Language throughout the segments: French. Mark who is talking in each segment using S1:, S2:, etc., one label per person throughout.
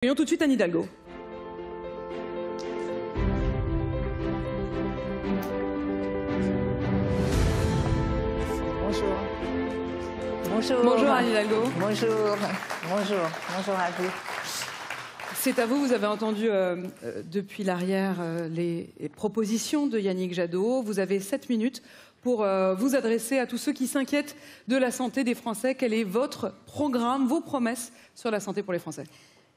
S1: Accueillons tout de suite Anne Hidalgo.
S2: Bonjour. Bonjour.
S1: Bonjour Anne Hidalgo.
S2: Bonjour. Bonjour. Bonjour à vous.
S1: C'est à vous, vous avez entendu depuis l'arrière les propositions de Yannick Jadot. Vous avez 7 minutes pour vous adresser à tous ceux qui s'inquiètent de la santé des Français. Quel est votre programme, vos promesses sur la santé pour les Français?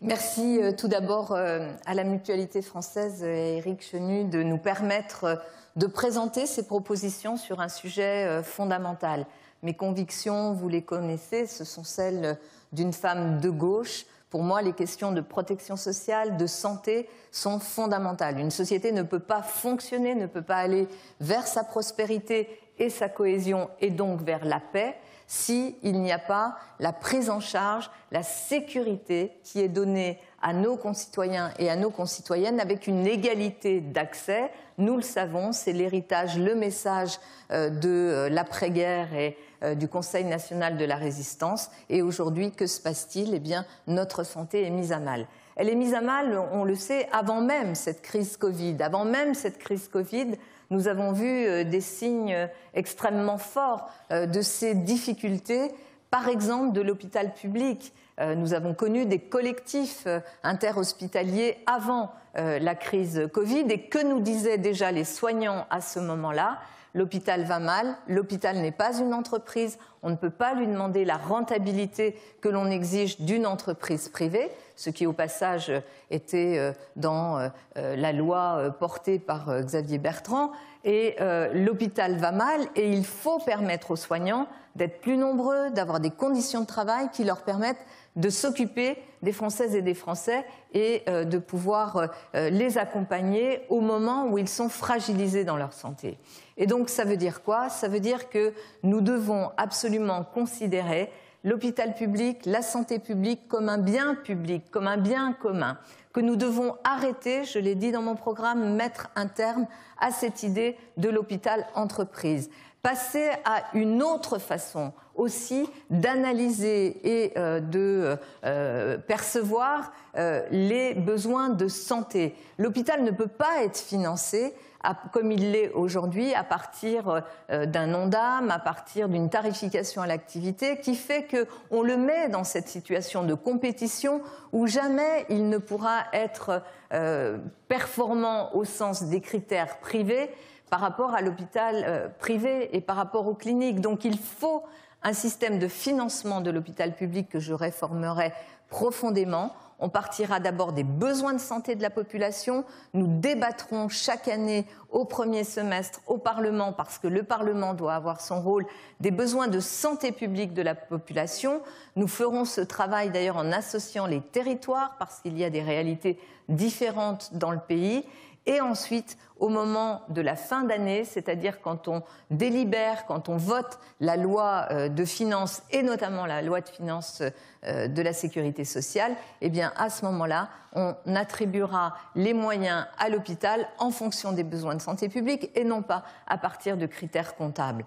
S2: Merci tout d'abord à la Mutualité française et Éric Chenu de nous permettre de présenter ces propositions sur un sujet fondamental. Mes convictions, vous les connaissez, ce sont celles d'une femme de gauche. Pour moi, les questions de protection sociale, de santé sont fondamentales. Une société ne peut pas fonctionner, ne peut pas aller vers sa prospérité et sa cohésion et donc vers la paix s'il n'y a pas la prise en charge, la sécurité qui est donnée à nos concitoyens et à nos concitoyennes avec une égalité d'accès. Nous le savons, c'est l'héritage, le message de l'après-guerre et du Conseil national de la résistance. Et aujourd'hui, que se passe-t-il? Eh bien, notre santé est mise à mal. Elle est mise à mal, on le sait, avant même cette crise Covid. Avant même cette crise Covid, nous avons vu des signes extrêmement forts de ces difficultés, par exemple de l'hôpital public. Nous avons connu des collectifs interhospitaliers avant la crise Covid. Et que nous disaient déjà les soignants à ce moment-là? L'hôpital va mal, l'hôpital n'est pas une entreprise, on ne peut pas lui demander la rentabilité que l'on exige d'une entreprise privée, ce qui au passage était dans la loi portée par Xavier Bertrand. Et l'hôpital va mal et il faut permettre aux soignants d'être plus nombreux, d'avoir des conditions de travail qui leur permettent de s'occuper des Françaises et des Français et de pouvoir les accompagner au moment où ils sont fragilisés dans leur santé. Et donc ça veut dire quoi? Ça veut dire que nous devons absolument considérer l'hôpital public, la santé publique comme un bien public, comme un bien commun, que nous devons arrêter, je l'ai dit dans mon programme, mettre un terme à cette idée de l'hôpital entreprise. Passer à une autre façon aussi d'analyser et de percevoir les besoins de santé. L'hôpital ne peut pas être financé comme il l'est aujourd'hui, à partir d'un Ondam, à partir d'une tarification à l'activité, qui fait qu'on le met dans cette situation de compétition où jamais il ne pourra être performant au sens des critères privés par rapport à l'hôpital privé et par rapport aux cliniques. Donc il faut un système de financement de l'hôpital public que je réformerai profondément. On partira d'abord des besoins de santé de la population. Nous débattrons chaque année au premier semestre au Parlement, parce que le Parlement doit avoir son rôle, des besoins de santé publique de la population. Nous ferons ce travail d'ailleurs en associant les territoires, parce qu'il y a des réalités différentes dans le pays. Et ensuite, au moment de la fin d'année, c'est-à-dire quand on délibère, quand on vote la loi de finances et notamment la loi de finances de la sécurité sociale, eh bien à ce moment-là, on attribuera les moyens à l'hôpital en fonction des besoins de santé publique et non pas à partir de critères comptables.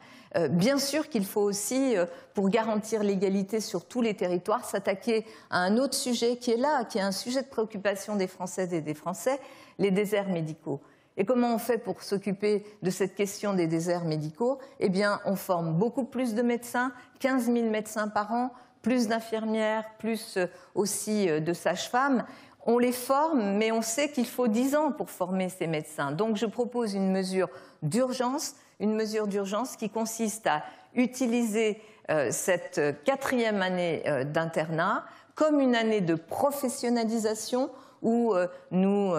S2: Bien sûr qu'il faut aussi, pour garantir l'égalité sur tous les territoires, s'attaquer à un autre sujet qui est là, qui est un sujet de préoccupation des Françaises et des Français, les déserts médicaux. Et comment on fait pour s'occuper de cette question des déserts médicaux? Eh bien, on forme beaucoup plus de médecins, 15 000 médecins par an, plus d'infirmières, plus aussi de sages-femmes. On les forme, mais on sait qu'il faut 10 ans pour former ces médecins. Donc, je propose une mesure d'urgence qui consiste à utiliser cette 4e année d'internat comme une année de professionnalisation où nous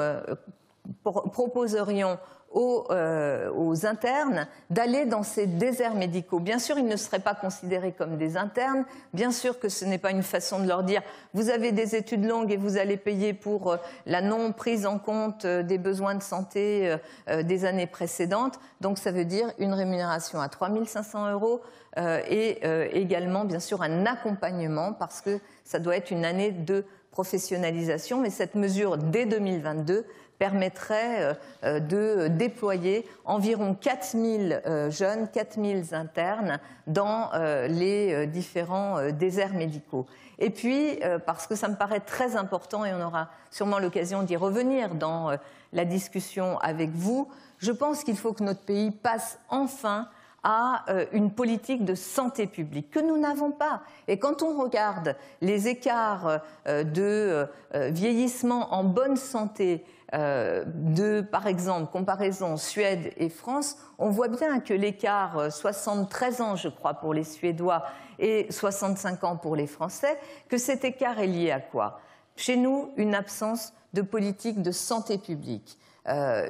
S2: proposerions aux internes d'aller dans ces déserts médicaux. Bien sûr, ils ne seraient pas considérés comme des internes. Bien sûr que ce n'est pas une façon de leur dire « vous avez des études longues et vous allez payer pour la non prise en compte des besoins de santé des années précédentes ». Donc ça veut dire une rémunération à 3 500 € et également bien sûr un accompagnement parce que ça doit être une année de professionnalisation, mais cette mesure, dès 2022, permettrait de déployer environ 4000 jeunes, 4000 internes dans les différents déserts médicaux. Et puis, parce que ça me paraît très important, et on aura sûrement l'occasion d'y revenir dans la discussion avec vous, je pense qu'il faut que notre pays passe enfin à une politique de santé publique que nous n'avons pas. Et quand on regarde les écarts de vieillissement en bonne santé par exemple, comparaison Suède et France, on voit bien que l'écart 73 ans, je crois, pour les Suédois et 65 ans pour les Français, que cet écart est lié à quoi? Chez nous, une absence de politique de santé publique.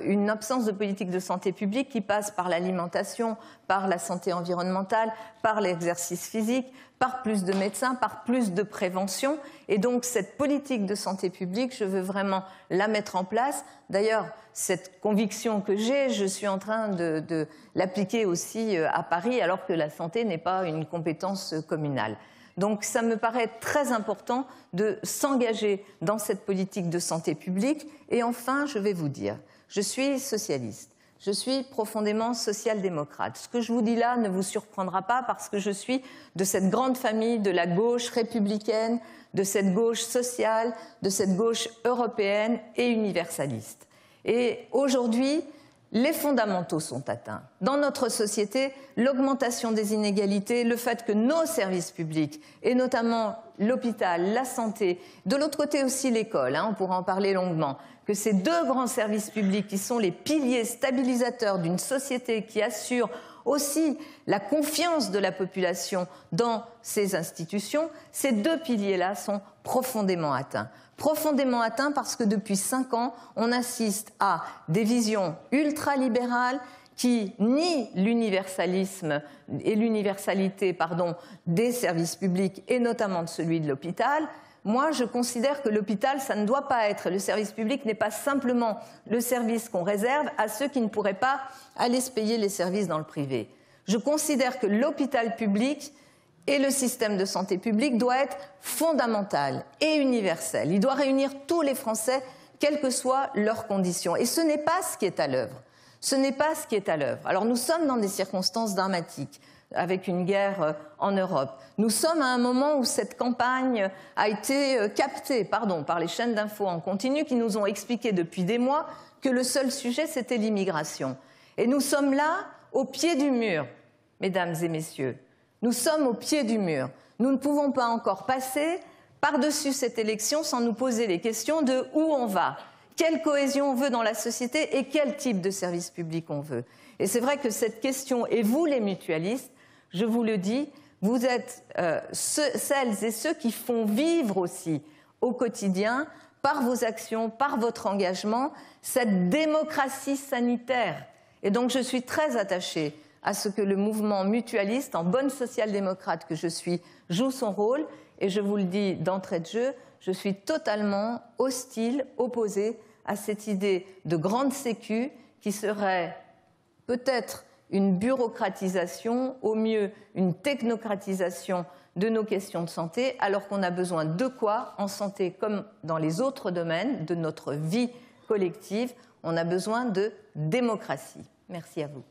S2: Une absence de politique de santé publique qui passe par l'alimentation, par la santé environnementale, par l'exercice physique, par plus de médecins, par plus de prévention. Et donc cette politique de santé publique, je veux vraiment la mettre en place. D'ailleurs, cette conviction que j'ai, je suis en train de l'appliquer aussi à Paris, alors que la santé n'est pas une compétence communale. Donc ça me paraît très important de s'engager dans cette politique de santé publique. Et enfin, je vais vous dire, je suis socialiste, je suis profondément social-démocrate. Ce que je vous dis là ne vous surprendra pas parce que je suis de cette grande famille de la gauche républicaine, de cette gauche sociale, de cette gauche européenne et universaliste. Et aujourd'hui, les fondamentaux sont atteints. Dans notre société, l'augmentation des inégalités, le fait que nos services publics, et notamment l'hôpital, la santé, de l'autre côté aussi l'école, on pourra en parler longuement, que ces deux grands services publics qui sont les piliers stabilisateurs d'une société qui assure aussi la confiance de la population dans ces institutions, ces deux piliers-là sont profondément atteints. Profondément atteints parce que depuis 5 ans, on assiste à des visions ultralibérales qui nient l'universalisme et l'universalité des services publics et notamment de celui de l'hôpital. Moi, je considère que l'hôpital, ça ne doit pas être, le service public n'est pas simplement le service qu'on réserve à ceux qui ne pourraient pas aller se payer les services dans le privé. Je considère que l'hôpital public et le système de santé publique doit être fondamental et universel. Il doit réunir tous les Français, quelles que soient leurs conditions. Et ce n'est pas ce qui est à l'œuvre. Ce n'est pas ce qui est à l'œuvre. Alors nous sommes dans des circonstances dramatiques, avec une guerre en Europe. Nous sommes à un moment où cette campagne a été captée par les chaînes d'infos en continu qui nous ont expliqué depuis des mois que le seul sujet, c'était l'immigration. Et nous sommes là, au pied du mur, mesdames et messieurs. Nous sommes au pied du mur. Nous ne pouvons pas encore passer par-dessus cette élection sans nous poser les questions de où on va, quelle cohésion on veut dans la société et quel type de service public on veut. Et c'est vrai que cette question, et vous les mutualistes, je vous le dis, vous êtes celles et ceux qui font vivre aussi au quotidien, par vos actions, par votre engagement, cette démocratie sanitaire. Et donc je suis très attachée à ce que le mouvement mutualiste, en bonne social-démocrate que je suis, joue son rôle. Et je vous le dis d'entrée de jeu, je suis totalement hostile, opposée à cette idée de grande sécu qui serait peut-être une bureaucratisation, au mieux une technocratisation de nos questions de santé, alors qu'on a besoin de quoi, en santé comme dans les autres domaines de notre vie collective, on a besoin de démocratie. Merci à vous.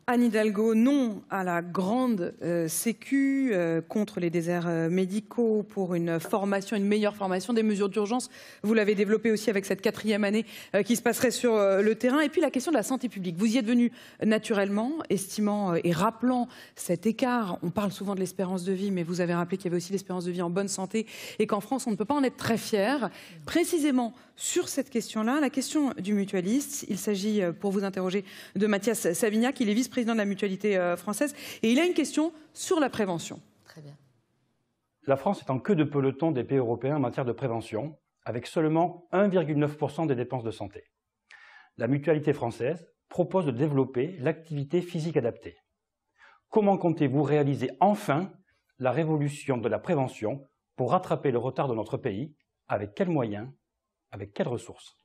S1: Anne Hidalgo, non à la grande sécu contre les déserts médicaux pour une formation, une meilleure formation, des mesures d'urgence. Vous l'avez développé aussi avec cette 4e année qui se passerait sur le terrain. Et puis la question de la santé publique. Vous y êtes venu naturellement, estimant et rappelant cet écart. On parle souvent de l'espérance de vie, mais vous avez rappelé qu'il y avait aussi l'espérance de vie en bonne santé et qu'en France, on ne peut pas en être très fier. Précisément sur cette question-là, la question du mutualiste, il s'agit, pour vous interroger, de Mathias Savignac. Il est vice-président de la Mutualité française et il a une question sur la prévention.
S2: Très bien.
S3: La France est en queue de peloton des pays européens en matière de prévention, avec seulement 1,9% des dépenses de santé. La Mutualité française propose de développer l'activité physique adaptée. Comment comptez-vous réaliser enfin la révolution de la prévention pour rattraper le retard de notre pays? Avec quels moyens? Avec quelles ressources?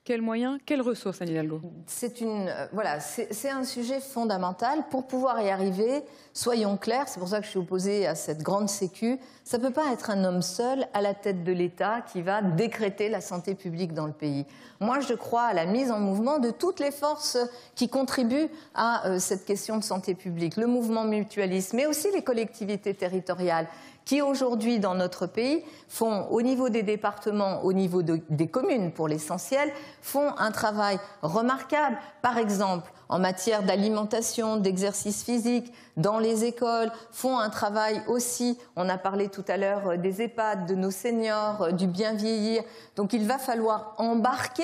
S1: Quels moyens, quelles ressources, Anne Hidalgo?
S2: C'est un sujet fondamental. Pour pouvoir y arriver, soyons clairs, c'est pour ça que je suis opposée à cette grande sécu, ça ne peut pas être un homme seul à la tête de l'État qui va décréter la santé publique dans le pays. Moi, je crois à la mise en mouvement de toutes les forces qui contribuent à cette question de santé publique. Le mouvement mutualiste, mais aussi les collectivités territoriales, qui aujourd'hui dans notre pays font au niveau des départements, au niveau des communes pour l'essentiel, font un travail remarquable. Par exemple, en matière d'alimentation, d'exercice physique, dans les écoles, font un travail aussi, on a parlé tout à l'heure des EHPAD, de nos seniors, du bien vieillir. Donc il va falloir embarquer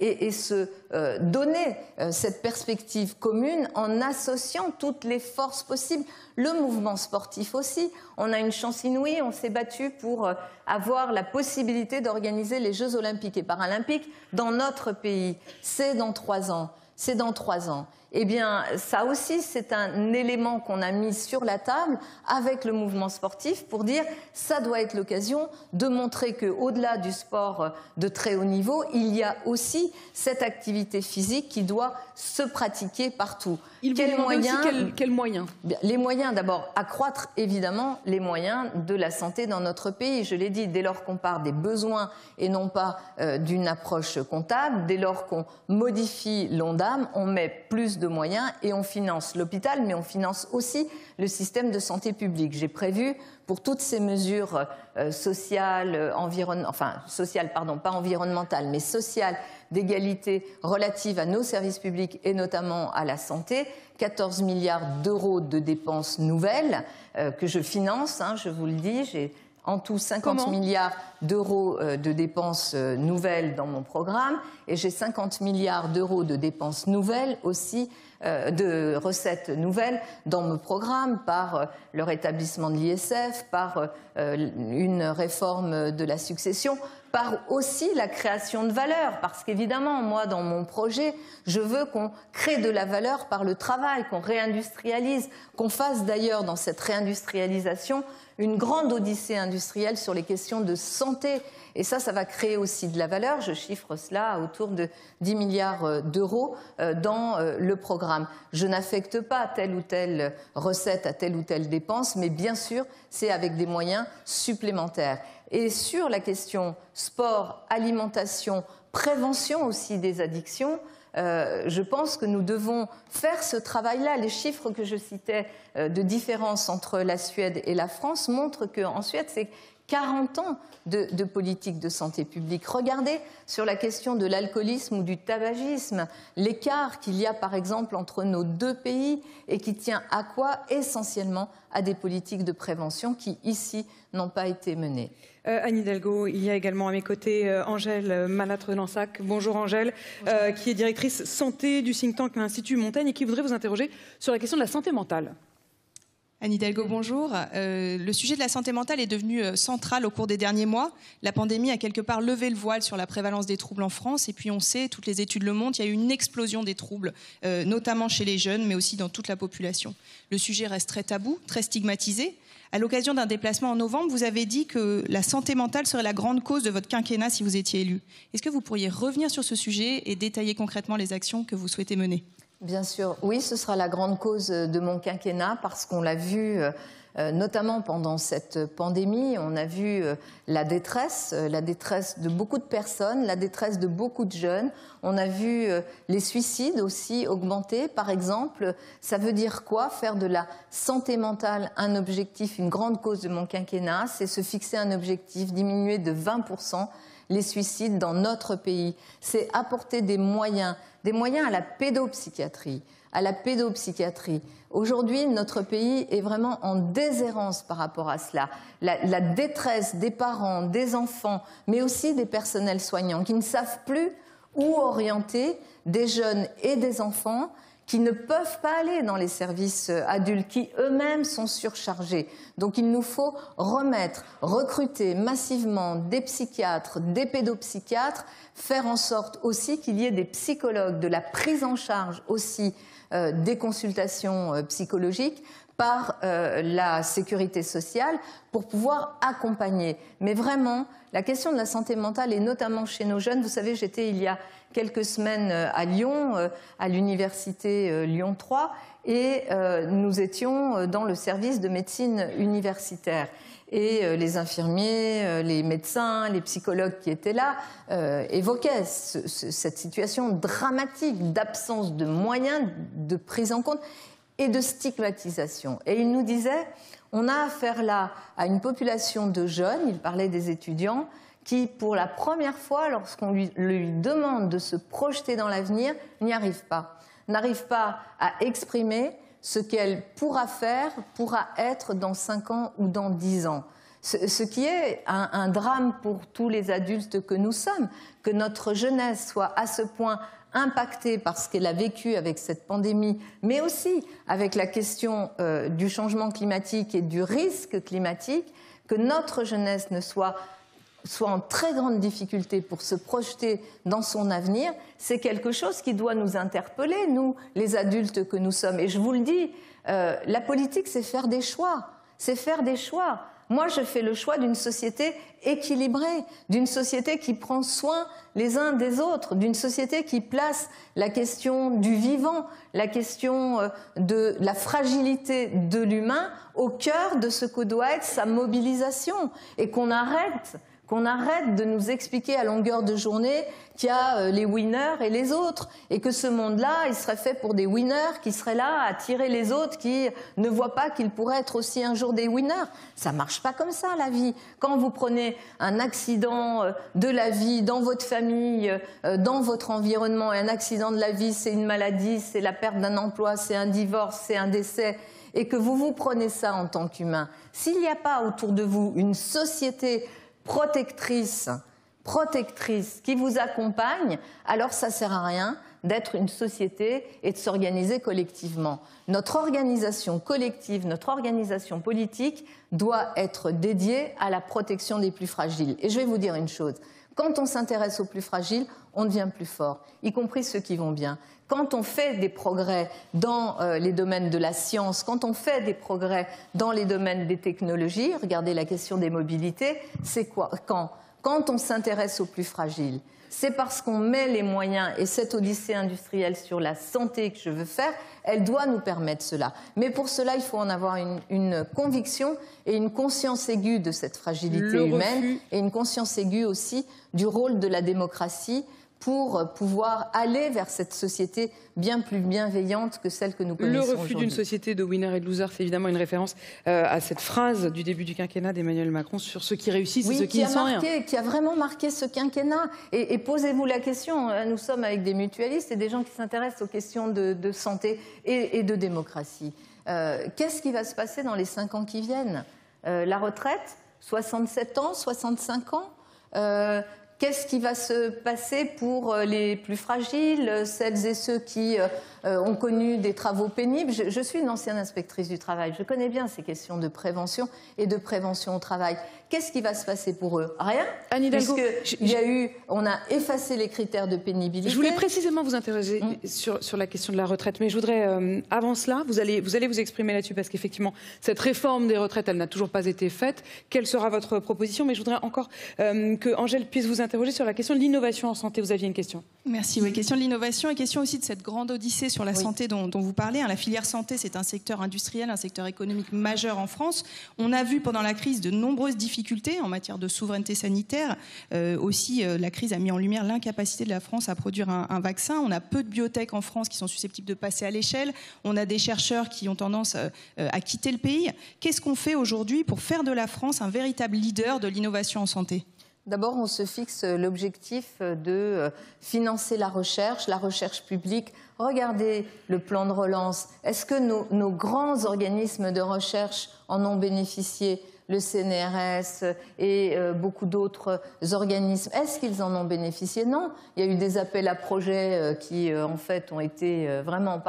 S2: et se donner cette perspective commune en associant toutes les forces possibles. Le mouvement sportif aussi. On a une chance inouïe, on s'est battu pour avoir la possibilité d'organiser les Jeux olympiques et paralympiques dans notre pays. C'est dans 3 ans. C'est dans 3 ans. Eh bien, ça aussi, c'est un élément qu'on a mis sur la table avec le mouvement sportif pour dire ça doit être l'occasion de montrer qu'au-delà du sport de très haut niveau, il y a aussi cette activité physique qui doit se pratiquer partout.
S1: Quels moyens?
S2: Les moyens, d'abord, accroître évidemment les moyens de la santé dans notre pays. Je l'ai dit, dès lors qu'on part des besoins et non pas d'une approche comptable, dès lors qu'on modifie l'ONDAM, on met plus de moyens et on finance l'hôpital, mais on finance aussi le système de santé publique. J'ai prévu pour toutes ces mesures sociales, pas environnementales, mais sociales, d'égalité relative à nos services publics et notamment à la santé, 14 milliards d'euros de dépenses nouvelles que je finance, je vous le dis, j'ai en tout 50 milliards d'euros de dépenses nouvelles dans mon programme et j'ai 50 milliards d'euros de dépenses nouvelles aussi, de recettes nouvelles dans mon programme par le rétablissement de l'ISF, par une réforme de la succession, par aussi la création de valeur. Parce qu'évidemment, moi, dans mon projet, je veux qu'on crée de la valeur par le travail, qu'on réindustrialise, qu'on fasse d'ailleurs dans cette réindustrialisation une grande odyssée industrielle sur les questions de santé. Et ça va créer aussi de la valeur. Je chiffre cela à autour de 10 milliards d'euros dans le programme. Je n'affecte pas telle ou telle recette à telle ou telle dépense, mais bien sûr, c'est avec des moyens supplémentaires. Et sur la question sport, alimentation, prévention aussi des addictions, je pense que nous devons faire ce travail-là. Les chiffres que je citais de différence entre la Suède et la France montrent qu'en Suède, c'est 40 ans de politique de santé publique. Regardez sur la question de l'alcoolisme ou du tabagisme, l'écart qu'il y a par exemple entre nos 2 pays et qui tient à quoi? Essentiellement à des politiques de prévention qui ici n'ont pas été menées.
S1: Anne Hidalgo, il y a également à mes côtés Angèle Malatre-Lansac. Bonjour Angèle, qui est directrice santé du think tank l'Institut Montaigne et qui voudrait vous interroger sur la question de la santé mentale.
S4: Anne Hidalgo, bonjour. Le sujet de la santé mentale est devenu central au cours des derniers mois. La pandémie a quelque part levé le voile sur la prévalence des troubles en France. Et puis on sait, toutes les études le montrent, il y a eu une explosion des troubles, notamment chez les jeunes, mais aussi dans toute la population. Le sujet reste très tabou, très stigmatisé. À l'occasion d'un déplacement en novembre, vous avez dit que la santé mentale serait la grande cause de votre quinquennat si vous étiez élu. Est-ce que vous pourriez revenir sur ce sujet et détailler concrètement les actions que vous souhaitez mener ?
S2: Bien sûr, oui, ce sera la grande cause de mon quinquennat parce qu'on l'a vu notamment pendant cette pandémie, on a vu la détresse de beaucoup de personnes, la détresse de beaucoup de jeunes. On a vu les suicides aussi augmenter. Par exemple, ça veut dire quoi? Faire de la santé mentale un objectif, une grande cause de mon quinquennat, c'est se fixer un objectif, diminuer de 20% les suicides dans notre pays. C'est apporter des moyens à la pédopsychiatrie. Aujourd'hui, notre pays est vraiment en déshérence par rapport à cela. La détresse des parents, des enfants, mais aussi des personnels soignants qui ne savent plus où orienter des jeunes et des enfants qui ne peuvent pas aller dans les services adultes, qui eux-mêmes sont surchargés. Donc il nous faut recruter massivement des psychiatres, des pédopsychiatres, faire en sorte aussi qu'il y ait des psychologues, de la prise en charge aussi des consultations psychologiques, par la sécurité sociale pour pouvoir accompagner. Mais vraiment, la question de la santé mentale, et notamment chez nos jeunes, vous savez, j'étais il y a quelques semaines à Lyon, à l'université Lyon 3, et nous étions dans le service de médecine universitaire. Et les infirmiers, les médecins, les psychologues qui étaient là évoquaient cette situation dramatique d'absence de moyens, de prise en compte et de stigmatisation. Et ils nous disaient, on a affaire là à une population de jeunes, il parlait des étudiants, qui pour la première fois, lorsqu'on lui demande de se projeter dans l'avenir, n'y arrive pas. N'arrive pas à exprimer ce qu'elle pourra faire, pourra être dans 5 ans ou dans 10 ans. Ce qui est un drame pour tous les adultes que nous sommes, que notre jeunesse soit à ce point impactée par ce qu'elle a vécu avec cette pandémie, mais aussi avec la question du changement climatique et du risque climatique, que notre jeunesse ne soit en très grande difficulté pour se projeter dans son avenir, c'est quelque chose qui doit nous interpeller, nous, les adultes que nous sommes. Et je vous le dis, la politique, c'est faire des choix. C'est faire des choix. Moi, je fais le choix d'une société équilibrée, d'une société qui prend soin les uns des autres, d'une société qui place la question du vivant, la question de la fragilité de l'humain au cœur de ce que doit être sa mobilisation, et qu'on arrête de nous expliquer à longueur de journée qu'il y a les winners et les autres, et que ce monde-là, il serait fait pour des winners qui seraient là à tirer les autres qui ne voient pas qu'ils pourraient être aussi un jour des winners. Ça marche pas comme ça, la vie. Quand vous prenez un accident de la vie dans votre famille, dans votre environnement, et un accident de la vie, c'est une maladie, c'est la perte d'un emploi, c'est un divorce, c'est un décès, et que vous prenez ça en tant qu'humain, s'il n'y a pas autour de vous une société protectrice qui vous accompagne, alors ça ne sert à rien d'être une société et de s'organiser collectivement. Notre organisation collective, notre organisation politique doit être dédiée à la protection des plus fragiles. Et je vais vous dire une chose, quand on s'intéresse aux plus fragiles, on devient plus fort, y compris ceux qui vont bien. Quand on fait des progrès dans les domaines de la science, quand on fait des progrès dans les domaines des technologies, regardez la question des mobilités, c'est quoi? Quand on s'intéresse aux plus fragiles, c'est parce qu'on met les moyens, et cette odyssée industrielle sur la santé que je veux faire, elle doit nous permettre cela. Mais pour cela, il faut en avoir une conviction et une conscience aiguë de cette fragilité humaine, et une conscience aiguë aussi du rôle de la démocratie pour pouvoir aller vers cette société bien plus bienveillante que celle que nous connaissons aujourd'hui.
S1: Le refus d'une société de winners et de losers, c'est évidemment une référence à cette phrase du début du quinquennat d'Emmanuel Macron sur ceux qui réussissent et ceux qui ne sont rien.
S2: Qui a vraiment marqué ce quinquennat. Et posez-vous la question, nous sommes avec des mutualistes et des gens qui s'intéressent aux questions de santé et de démocratie. Qu'est-ce qui va se passer dans les 5 ans qui viennent? La retraite, 67 ans, 65 ans Qu'est-ce qui va se passer pour les plus fragiles, celles et ceux qui ont connu des travaux pénibles? Je suis une ancienne inspectrice du travail, je connais bien ces questions de prévention et de prévention au travail. Qu'est-ce qui va se passer pour eux? Rien.
S1: Anne Hidalgo,
S2: on a effacé les critères de pénibilité.
S1: Je voulais précisément vous interroger sur la question de la retraite, mais je voudrais, avant cela, vous allez vous exprimer là-dessus, parce qu'effectivement, cette réforme des retraites, elle n'a toujours pas été faite. Quelle sera votre proposition? Mais je voudrais encore que Angèle puisse vous interroger sur la question de l'innovation en santé. Vous aviez une question?
S4: Merci. Oui, question de l'innovation et question aussi de cette grande odyssée sur la santé dont vous parlez. La filière santé, c'est un secteur industriel, un secteur économique majeur en France. On a vu pendant la crise de nombreuses difficultés en matière de souveraineté sanitaire. La crise a mis en lumière l'incapacité de la France à produire un vaccin. On a peu de biotech en France qui sont susceptibles de passer à l'échelle. On a des chercheurs qui ont tendance à quitter le pays. Qu'est-ce qu'on fait aujourd'hui pour faire de la France un véritable leader de l'innovation en santé?
S2: D'abord, on se fixe l'objectif de financer la recherche publique. Regardez le plan de relance. Est-ce que nos grands organismes de recherche en ont bénéficié? Le CNRS et beaucoup d'autres organismes, est-ce qu'ils en ont bénéficié? Non. Il y a eu des appels à projets qui, en fait, ont été vraiment,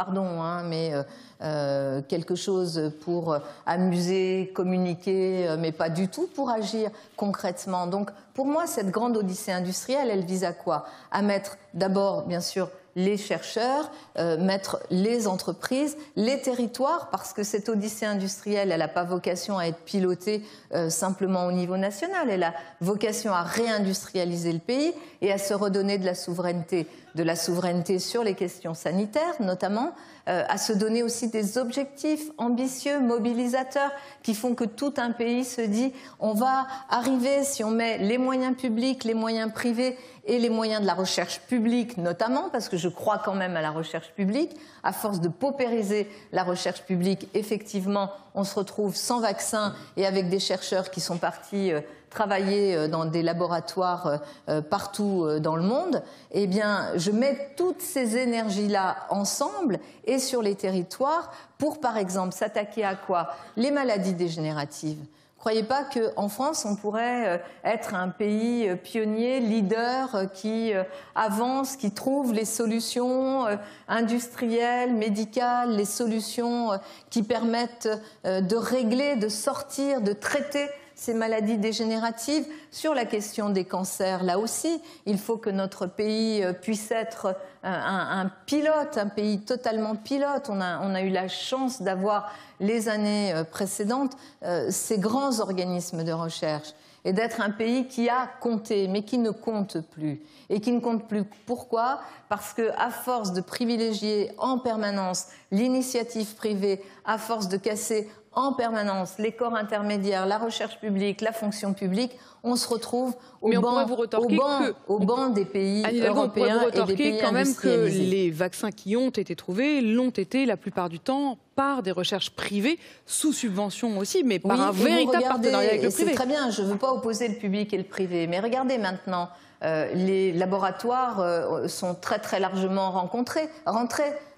S2: quelque chose pour amuser, communiquer, mais pas du tout pour agir concrètement. Donc, pour moi, cette grande odyssée industrielle, elle vise à quoi? À mettre d'abord, bien sûr, les chercheurs, mettre les entreprises, les territoires, parce que cette odyssée industrielle, elle n'a pas vocation à être pilotée simplement au niveau national, elle a vocation à réindustrialiser le pays et à se redonner de la souveraineté sur les questions sanitaires notamment, à se donner aussi des objectifs ambitieux, mobilisateurs, qui font que tout un pays se dit on va arriver, si on met les moyens publics, les moyens privés et les moyens de la recherche publique notamment, parce que je crois quand même à la recherche publique, à force de paupériser la recherche publique, effectivement, on se retrouve sans vaccin et avec des chercheurs qui sont partis travailler dans des laboratoires partout dans le monde. Eh bien, je mets toutes ces énergies-là ensemble et sur les territoires pour, par exemple, s'attaquer à quoi? Les maladies dégénératives. Croyez pas qu'en France, on pourrait être un pays pionnier, leader, qui avance, qui trouve les solutions industrielles, médicales, les solutions qui permettent de régler, de sortir, de traiter ces maladies dégénératives. Sur la question des cancers, là aussi, il faut que notre pays puisse être un pilote, un pays totalement pilote. On a eu la chance d'avoir les années précédentes ces grands organismes de recherche et d'être un pays qui a compté, mais qui ne compte plus. Et qui ne compte plus. Pourquoi? Parce qu'à force de privilégier en permanence l'initiative privée, à force de casser en permanence les corps intermédiaires, la recherche publique, la fonction publique, on se retrouve au banc des pays européens et des pays
S1: quand même
S2: industrialisés.
S1: Que les vaccins qui ont été trouvés l'ont été la plupart du temps par des recherches privées, sous subvention aussi, mais par un véritable partenariat avec le privé.
S2: C'est très bien, je ne veux pas opposer le public et le privé, mais regardez maintenant, les laboratoires sont très très largement rentrés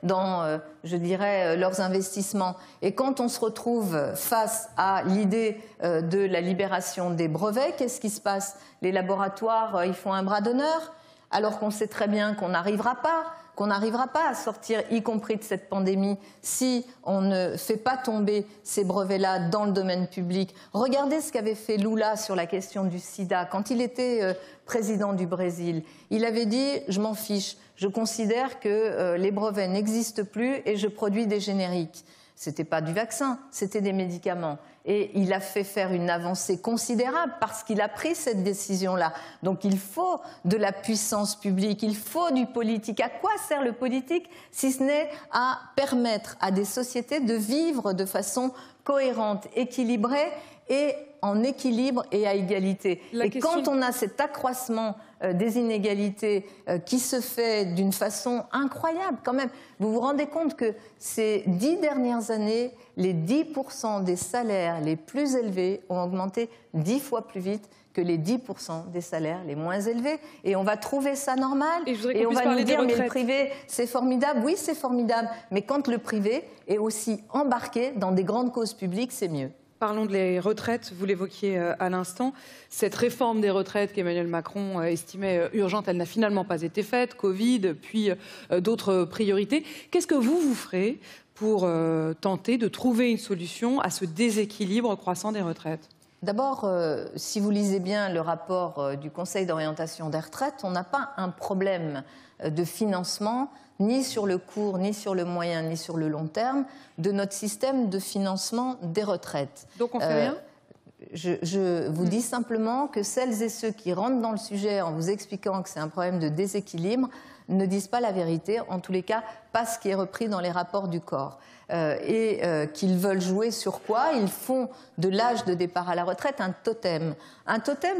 S2: dans, je dirais, leurs investissements. Et quand on se retrouve face à l'idée de la libération des brevets, qu'est-ce qui se passe? Les laboratoires, ils font un bras d'honneur, alors qu'on sait très bien qu'on n'arrivera pas à sortir, y compris de cette pandémie, si on ne fait pas tomber ces brevets-là dans le domaine public. Regardez ce qu'avait fait Lula sur la question du sida. Quand il était président du Brésil, il avait dit « je m'en fiche, je considère que les brevets n'existent plus et je produis des génériques ». C'était pas du vaccin, c'était des médicaments. Et il a fait faire une avancée considérable parce qu'il a pris cette décision-là. Donc il faut de la puissance publique, il faut du politique. À quoi sert le politique si ce n'est à permettre à des sociétés de vivre de façon cohérente, équilibrée et en équilibre et à égalité. Quand on a cet accroissement des inégalités qui se fait d'une façon incroyable quand même, vous vous rendez compte que ces 10 dernières années, les 10% des salaires les plus élevés ont augmenté 10 fois plus vite que les 10% des salaires les moins élevés. Et on va trouver ça normal. Et on va nous dire, mais le privé, c'est formidable. Oui, c'est formidable. Mais quand le privé est aussi embarqué dans des grandes causes publiques, c'est mieux.
S1: Parlons des retraites, vous l'évoquiez à l'instant. Cette réforme des retraites qu'Emmanuel Macron estimait urgente, elle n'a finalement pas été faite. Covid, puis d'autres priorités. Qu'est-ce que vous ferez pour tenter de trouver une solution à ce déséquilibre croissant des retraites ?
S2: D'abord, si vous lisez bien le rapport du Conseil d'orientation des retraites, on n'a pas un problème de financement, ni sur le court, ni sur le moyen, ni sur le long terme, de notre système de financement des retraites.
S1: Donc on fait rien ?
S2: Je vous dis simplement que celles et ceux qui rentrent dans le sujet en vous expliquant que c'est un problème de déséquilibre ne disent pas la vérité, en tous les cas pas ce qui est repris dans les rapports du corps. Qu'ils veulent jouer sur quoi? Ils font de l'âge de départ à la retraite un totem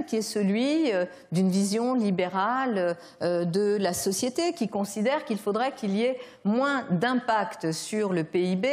S2: qui est celui d'une vision libérale de la société, qui considère qu'il faudrait qu'il y ait moins d'impact sur le PIB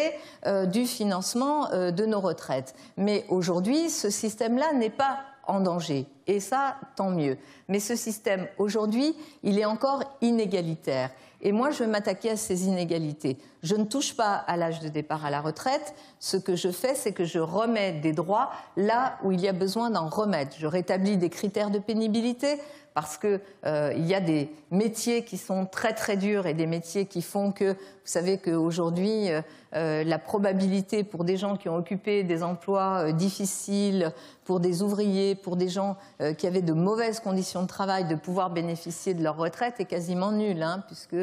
S2: du financement de nos retraites. Mais aujourd'hui, ce système-là n'est pas en danger. Et ça, tant mieux. Mais ce système, aujourd'hui, il est encore inégalitaire. Et moi, je veux m'attaquer à ces inégalités. Je ne touche pas à l'âge de départ à la retraite. Ce que je fais, c'est que je remets des droits là où il y a besoin d'en remettre. Je rétablis des critères de pénibilité parce que il y a des métiers qui sont très très durs et des métiers qui font que, vous savez qu'aujourd'hui, la probabilité pour des gens qui ont occupé des emplois difficiles, pour des ouvriers, pour des gens qui avaient de mauvaises conditions de travail, de pouvoir bénéficier de leur retraite est quasiment nulle, hein, puisque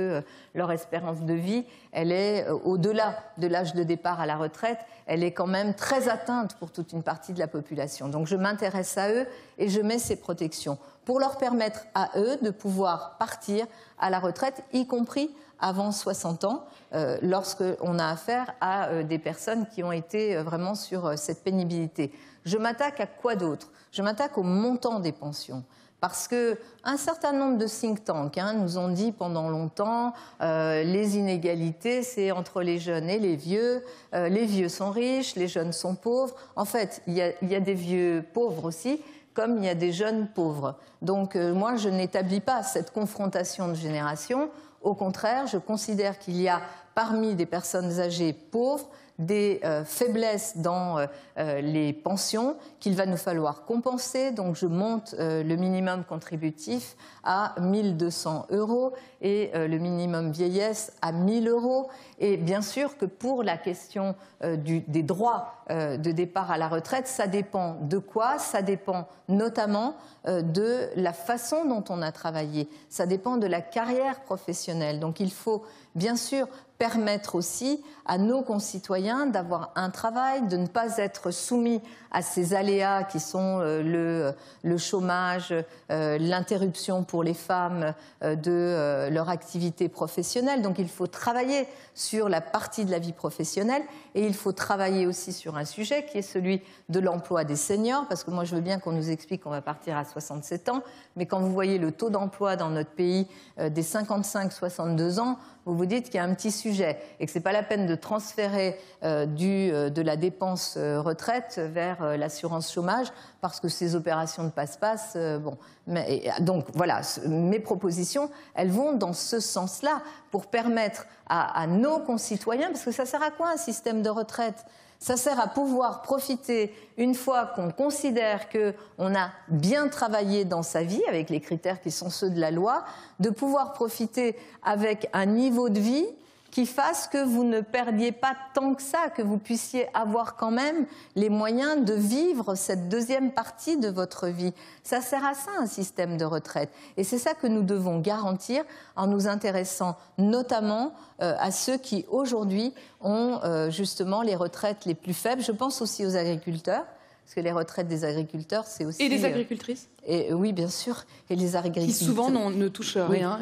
S2: leur espérance de vie, elle est au-delà de l'âge de départ à la retraite, elle est quand même très atteinte pour toute une partie de la population. Donc je m'intéresse à eux et je mets ces protections pour leur permettre à eux de pouvoir partir à la retraite, y compris avant 60 ans, lorsqu'on a affaire à des personnes qui ont été vraiment sur cette pénibilité. Je m'attaque à quoi d'autre? Je m'attaque au montant des pensions. Parce qu'un certain nombre de think tanks nous ont dit pendant longtemps les inégalités, c'est entre les jeunes et les vieux sont riches, les jeunes sont pauvres. En fait, il y a des vieux pauvres aussi, comme il y a des jeunes pauvres. Donc moi, je n'établis pas cette confrontation de génération. Au contraire, je considère qu'il y a parmi des personnes âgées pauvres des faiblesses dans les pensions qu'il va nous falloir compenser. Donc je monte le minimum contributif à 1 200 € et le minimum vieillesse à 1 000 €. Et bien sûr que pour la question des droits de départ à la retraite, ça dépend de quoi? Ça dépend notamment de la façon dont on a travaillé. Ça dépend de la carrière professionnelle. Donc il faut bien sûr permettre aussi à nos concitoyens d'avoir un travail, de ne pas être soumis à ces aléas qui sont le chômage, l'interruption pour les femmes de leur activité professionnelle. Donc il faut travailler sur la partie de la vie professionnelle et il faut travailler aussi sur un sujet qui est celui de l'emploi des seniors, parce que moi je veux bien qu'on nous explique qu'on va partir à 67 ans, mais quand vous voyez le taux d'emploi dans notre pays des 55-62 ans, vous vous dites qu'il y a un petit sujet et que ce n'est pas la peine de transférer de la dépense retraite vers l'assurance chômage parce que ces opérations de passe-passe, donc voilà, mes propositions, elles vont dans ce sens-là pour permettre à nos concitoyens, parce que ça sert à quoi un système de retraite ? Ça sert à pouvoir profiter, une fois qu'on considère qu'on a bien travaillé dans sa vie, avec les critères qui sont ceux de la loi, de pouvoir profiter avec un niveau de vie qui fasse que vous ne perdiez pas tant que ça, que vous puissiez avoir quand même les moyens de vivre cette deuxième partie de votre vie. Ça sert à ça, un système de retraite. Et c'est ça que nous devons garantir en nous intéressant notamment à ceux qui, aujourd'hui, ont justement les retraites les plus faibles. Je pense aussi aux agriculteurs, parce que les retraites des agriculteurs, c'est aussi...
S1: Et des agricultrices
S2: oui, bien sûr. Et les agriculteurs...
S1: Qui souvent ne touchent rien.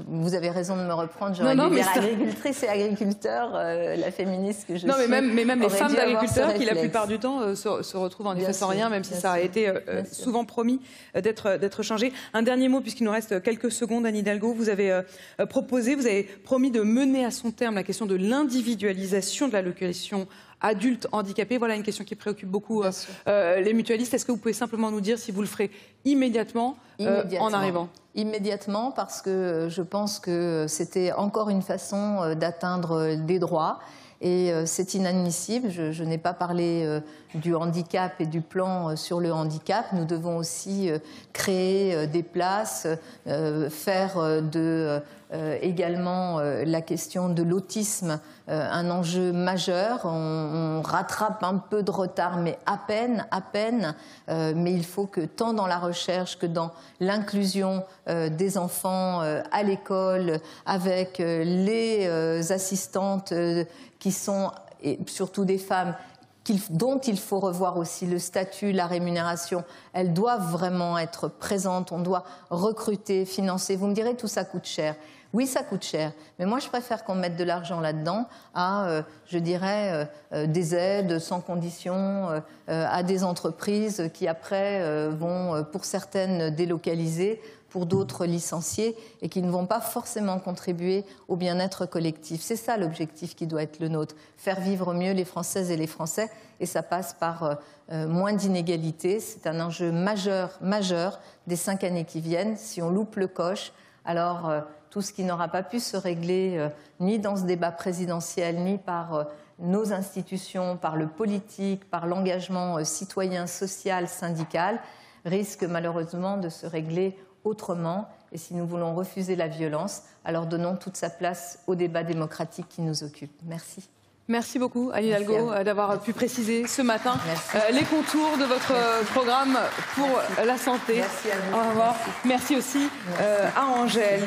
S2: Vous avez raison de me reprendre. J'aurais dû dire agricultrices et agriculteurs, la féministe que je suis.
S1: Non, mais même les femmes d'agriculteurs qui, la plupart du temps, se retrouvent en effet sans rien, même si ça a été souvent promis d'être changé. Un dernier mot, puisqu'il nous reste quelques secondes, Anne Hidalgo. Vous avez promis de mener à son terme la question de l'individualisation de l'allocation adultes handicapés. Voilà une question qui préoccupe beaucoup les mutualistes. Est-ce que vous pouvez simplement nous dire si vous le ferez immédiatement. En arrivant?
S2: Immédiatement, parce que je pense que c'était encore une façon d'atteindre des droits. Et c'est inadmissible. Je n'ai pas parlé du handicap et du plan sur le handicap. Nous devons aussi créer des places, faire également la question de l'autisme un enjeu majeur. On rattrape un peu de retard, mais à peine. Mais il faut que tant dans la recherche que dans l'inclusion des enfants à l'école, avec les assistantes qui sont, et surtout des femmes, dont il faut revoir aussi le statut, la rémunération, elles doivent vraiment être présentes, on doit recruter, financer. Vous me direz, tout ça coûte cher. Oui, ça coûte cher, mais moi je préfère qu'on mette de l'argent là-dedans à, je dirais, des aides sans condition à des entreprises qui après vont, pour certaines, délocaliser, pour d'autres licencier et qui ne vont pas forcément contribuer au bien-être collectif. C'est ça l'objectif qui doit être le nôtre, faire vivre mieux les Françaises et les Français, et ça passe par moins d'inégalités. C'est un enjeu majeur des 5 années qui viennent. Si on loupe le coche, alors tout ce qui n'aura pas pu se régler ni dans ce débat présidentiel, ni par nos institutions, par le politique, par l'engagement citoyen, social, syndical, risque malheureusement de se régler autrement. Et si nous voulons refuser la violence, alors donnons toute sa place au débat démocratique qui nous occupe. Merci.
S1: Merci beaucoup, Anne Hidalgo, d'avoir pu préciser ce matin les contours de votre programme pour la santé.
S2: Merci à vous.
S1: Au revoir. Merci aussi à Angèle.